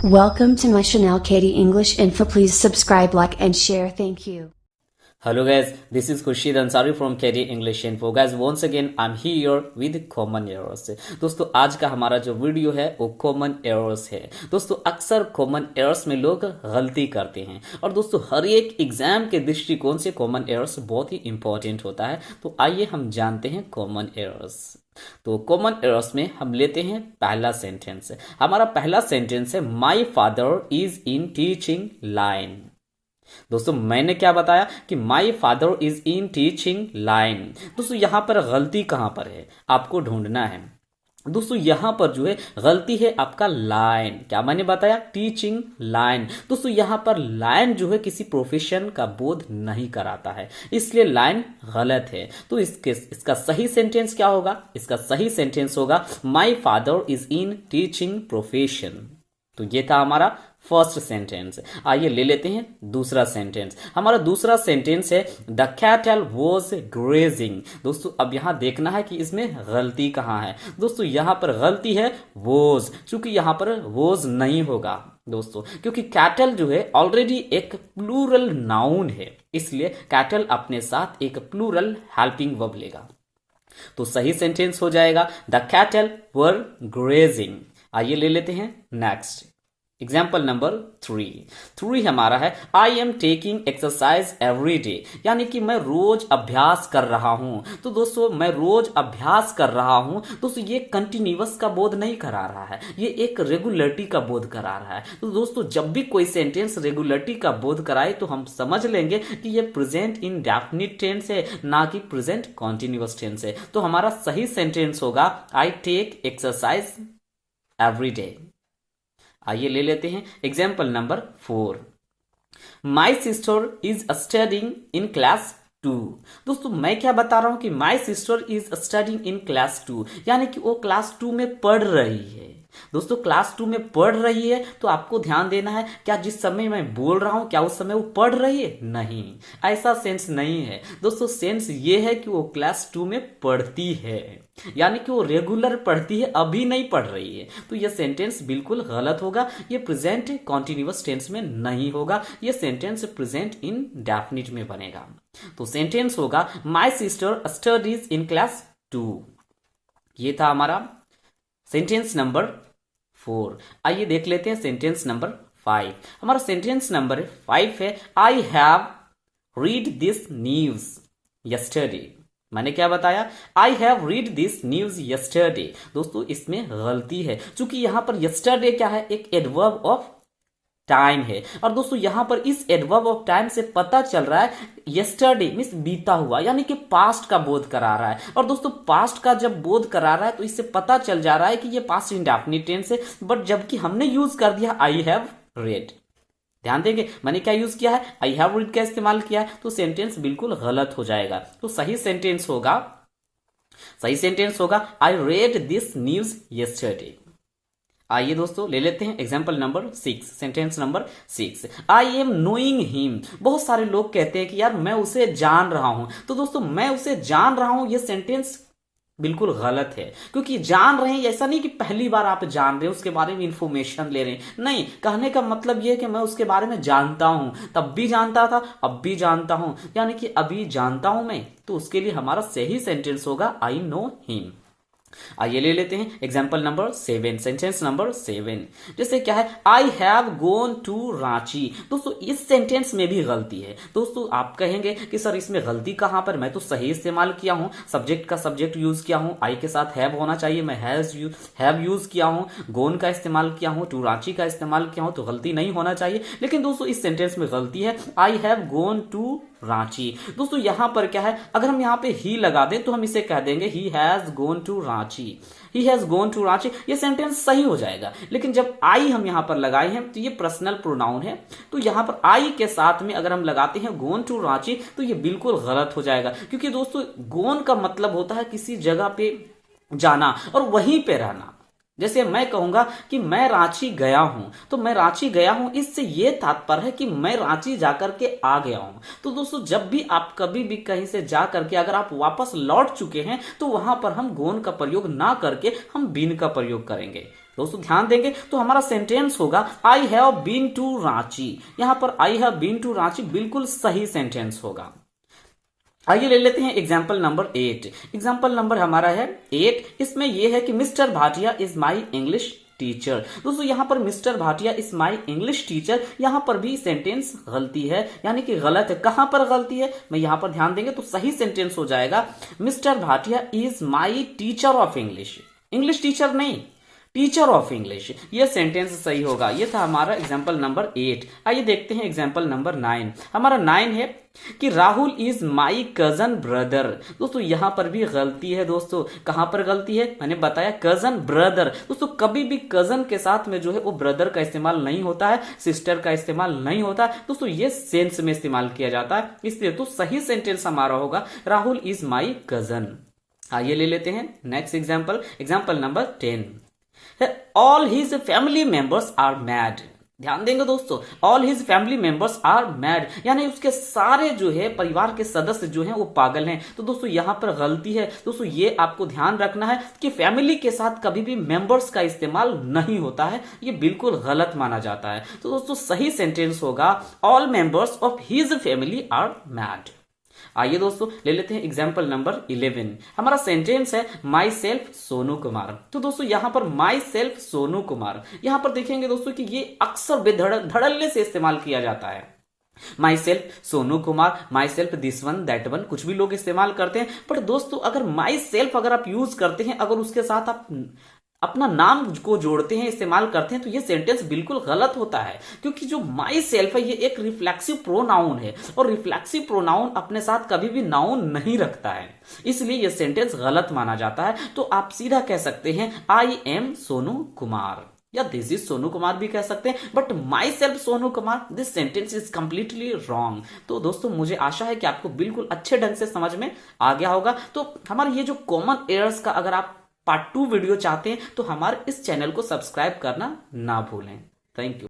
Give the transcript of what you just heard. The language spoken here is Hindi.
Welcome to my Chanel Katie English Info. Please subscribe, like, and share. Thank you. Hello guys, this is Khurshid Ansari from KD English Info. Guys, once again I'm here with common errors. दोस्तों आज का हमारा जो वीडियो है वो कॉमन एरर्स है। दोस्तों अक्सर कॉमन एरर्स में लोग गलती करते हैं और दोस्तों हर एक एग्जाम के दृष्टिकोण से कॉमन एरर्स बहुत ही इंपॉर्टेंट होता है। तो आइए हम जानते हैं कॉमन एरर्स। तो कॉमन एरर्स में हम लेते हैं पहला सेंटेंस। हमारा पहला सेंटेंस है my father is in teaching line. दोस्तों मैंने क्या बताया कि my father is in teaching line. दोस्तों यहां पर गलती कहां पर है आपको ढूंढना है। दोस्तों यहां पर जो है गलती है आपका लाइन। क्या मैंने बताया? Teaching line. दोस्तों यहां पर लाइन जो है किसी प्रोफेशन का बोध नहीं कराता है, इसलिए लाइन गलत है। तो इसका सही सेंटेंस क्या होगा? इसका सही सेंटेंस होगा my father is in teaching profession. तो ये था हमारा फर्स्ट सेंटेंस। आइए ले लेते हैं दूसरा सेंटेंस। हमारा दूसरा सेंटेंस है द कैटल वॉज ग्रेजिंग। दोस्तों अब यहां देखना है कि इसमें गलती कहां है। दोस्तों यहां पर गलती है वॉज, क्योंकि यहां पर वॉज नहीं होगा दोस्तों, क्योंकि कैटल जो है ऑलरेडी एक प्लूरल नाउन है, इसलिए कैटल अपने साथ एक प्लूरल हेल्पिंग वर्ब लेगा। तो सही सेंटेंस हो जाएगा द कैटल वर ग्रेजिंग। आइए ले लेते हैं नेक्स्ट एग्जाम्पल नंबर 3 हमारा है I am taking exercise every day, यानी कि मैं रोज अभ्यास कर रहा हूं। तो दोस्तों मैं रोज अभ्यास कर रहा हूं, दोस्तों ये कंटिन्यूअस का बोध नहीं करा रहा है, ये एक रेगुलरिटी का बोध करा रहा है। तो दोस्तों जब भी कोई सेंटेंस रेगुलरिटी का बोध कराए तो हम समझ लेंगे कि ये प्रेजेंट इंडेफिनिट टेंस है, ना कि प्रेजेंट कॉन्टिन्यूअस टेंस है। तो हमारा सही सेंटेंस होगा I take exercise every day. आइए ले लेते हैं example number 4 my sister is studying in class 2। दोस्तों मैं क्या बता रहा हूं कि my sister is studying in class 2, यानी कि वो क्लास 2 में पढ़ रही है। दोस्तों क्लास 2 में पढ़ रही है तो आपको ध्यान देना है, क्या जिस समय मैं बोल रहा हूं क्या उस समय वो पढ़ रही है? नहीं, ऐसा सेंस नहीं है दोस्तों। सेंस ये है कि वो क्लास 2 में पढ़ती है, यानी कि वो रेगुलर पढ़ती है, अभी नहीं पढ़ रही है। तो यह सेंटेंस बिल्कुल गलत होगा, ये प्रेजेंट कॉन्टिन्यूअस टेंस में नहीं होगा, यह सेंटेंस प्रेजेंट इंडेफिनिट में बनेगा। तो सेंटेंस होगा my sister studies in class 2। ये था हमारा सेंटेंस नंबर 4। आइए देख लेते हैं सेंटेंस नंबर 5। हमारा सेंटेंस नंबर 5 है I have read this news yesterday. मैंने क्या बताया? I have read this news yesterday. दोस्तों इसमें गलती है, क्योंकि यहां पर यस्टरडे क्या है? एक एडवर्ब ऑफ टाइम है, और दोस्तों यहां पर इस एडवर्ब ऑफ टाइम से पता चल रहा है यस्टरडे मींस बीता हुआ, यानी कि पास्ट का बोध करा रहा है। और दोस्तों पास्ट का जब बोध करा रहा है तो इससे पता चल जा रहा है कि ये पास्ट इंडेफिनिट टेंस है, बट जबकि हमने यूज कर दिया आई हैव रेड। ध्यान देंगे मैंने क्या यूज किया है? आई हैव रीड का इस्तेमाल किया है, तो सेंटेंस बिल्कुल गलत हो जाएगा। तो सही सेंटेंस होगा I read this news yesterday. आइए दोस्तों ले लेते हैं example number 6, sentence number 6 I am knowing him. बहुत सारे लोग कहते हैं कि यार मैं उसे जान रहा हूं। तो दोस्तों मैं उसे जान रहा हूं ये सेंटेंस बिल्कुल गलत है, क्योंकि जान रहे हैं ऐसा नहीं कि पहली बार आप जान रहे हैं, उसके बारे में इंफॉर्मेशन ले रहे हैं। नहीं, कहने का मतलब यह है कि मैं उसके बारे में जानता हूं, तब भी जानता था अब भी जानता हूं, यानी कि अभी जानता हूं मैं। तो उसके लिए हमारा सही सेंटेंस होगा आई नो हिम। आइए ले लेते हैं एग्जाम्पल नंबर 7, सेंटेंस नंबर 7। जैसे क्या है I have gone to Ranchi. दोस्तों इस सेंटेंस में भी गलती है। दोस्तों आप कहेंगे कि सर इसमें गलती कहां पर? मैं तो सही इस्तेमाल किया हूं, सब्जेक्ट का सब्जेक्ट यूज किया हूं, आई के साथ हैव होना चाहिए, मैं हैव यूज किया हूं, गोन का इस्तेमाल किया हूं, टू रांची का इस्तेमाल किया हूं, तो गलती नहीं होना चाहिए। लेकिन दोस्तों इस सेंटेंस में गलती है I have gone to Ranchi. दोस्तों यहां पर क्या है, अगर हम यहां पे ही लगा दें तो हम इसे कह देंगे he has gone to Ranchi, he has gone to Ranchi, ये सेंटेंस सही हो जाएगा। लेकिन जब आई हम यहां पर लगाए हैं तो ये पर्सनल प्रोनाउन है, तो यहां पर आई के साथ में अगर हम लगाते हैं गोन टू रांची तो ये बिल्कुल गलत हो जाएगा, क्योंकि दोस्तों गोन का मतलब होता है किसी जगह पे जाना और वहीं पे रहना। जैसे मैं कहूंगा कि मैं रांची गया हूं, तो मैं रांची गया हूं इससे यह तात्पर्य है कि मैं रांची जाकर के आ गया हूं। तो दोस्तों जब भी आप कभी भी कहीं से जा करके अगर आप वापस लौट चुके हैं तो वहां पर हम गोन का प्रयोग ना करके हम बीन का प्रयोग करेंगे। दोस्तों ध्यान देंगे तो हमारा सेंटेंस होगा I have been to Ranchi. यहां पर I have been to Ranchi बिल्कुल सही सेंटेंस होगा। आइए ले लेते हैं एग्जाम्पल नंबर 8। एग्जाम्पल नंबर हमारा है 8। इसमें यह है कि mister Bhatia is my English teacher. दोस्तों यहां पर mister Bhatia is my English teacher, यहां पर भी सेंटेंस गलती है, यानी कि गलत है। कहां पर गलती है, मैं यहां पर ध्यान देंगे तो सही सेंटेंस हो जाएगा mister Bhatia is my teacher of English. English teacher नहीं, टीचर ऑफ इंग्लिश, यह सेंटेंस सही होगा। यह था हमारा एग्जाम्पल नंबर 8। आइए देखते हैं एग्जाम्पल नंबर 9। हमारा 9 है कि Rahul is my cousin brother. दोस्तों यहां पर भी गलती है। दोस्तों कहां पर गलती है, मैंने बताया कजन ब्रदर। दोस्तों कभी भी कजन के साथ में जो है वो ब्रदर का इस्तेमाल नहीं होता है, सिस्टर का इस्तेमाल नहीं होता है। दोस्तों ये सेंस में इस्तेमाल किया जाता है, इसलिए तो सही सेंटेंस हमारा होगा राहुल इज माई कजन। आइए ले लेते हैं next example, example number 10। All his family members are mad. ध्यान देंगे दोस्तों, all his family members are mad, यानी उसके सारे जो है परिवार के सदस्य जो हैं वो पागल हैं। तो दोस्तों यहां पर गलती है। दोस्तों ये आपको ध्यान रखना है कि फैमिली के साथ कभी भी मेंबर्स का इस्तेमाल नहीं होता है, ये बिल्कुल गलत माना जाता है। तो दोस्तों सही सेंटेंस होगा all members of his family are mad. आइए दोस्तों ले लेते हैं एग्जाम्पल नंबर 11। हमारा सेंटेंस है माई सेल्फ सोनू कुमार। तो दोस्तों यहां पर माई सेल्फ सोनू कुमार, यहां पर देखेंगे दोस्तों कि ये अक्सर बेधड़ल्ले से इस्तेमाल किया जाता है। My self Sonu Kumar, my self this one that one, कुछ भी लोग इस्तेमाल करते हैं। बट दोस्तों अगर माई सेल्फ अगर आप यूज करते हैं, अगर उसके साथ आप अपना नाम को जोड़ते हैं, इस्तेमाल करते हैं, तो ये सेंटेंस बिल्कुल गलत होता है। क्योंकि जो माई सेल्फ है ये एक रिफ्लेक्सिव प्रोनाउन है, और रिफ्लेक्सिव प्रोनाउन अपने साथ कभी भी नाउन नहीं रखता है, इसलिए ये सेंटेंस गलत माना जाता है। तो आप सीधा कह सकते हैं आई एम सोनू कुमार, या दिस इज सोनू कुमार भी कह सकते हैं। But my self Sonu Kumar, this sentence is completely wrong. तो दोस्तों मुझे आशा है कि आपको बिल्कुल अच्छे ढंग से समझ में आ गया होगा। तो हमारे ये जो कॉमन एरर्स का अगर आप पार्ट 2 वीडियो चाहते हैं तो हमारे इस चैनल को सब्सक्राइब करना ना भूलें। Thank you.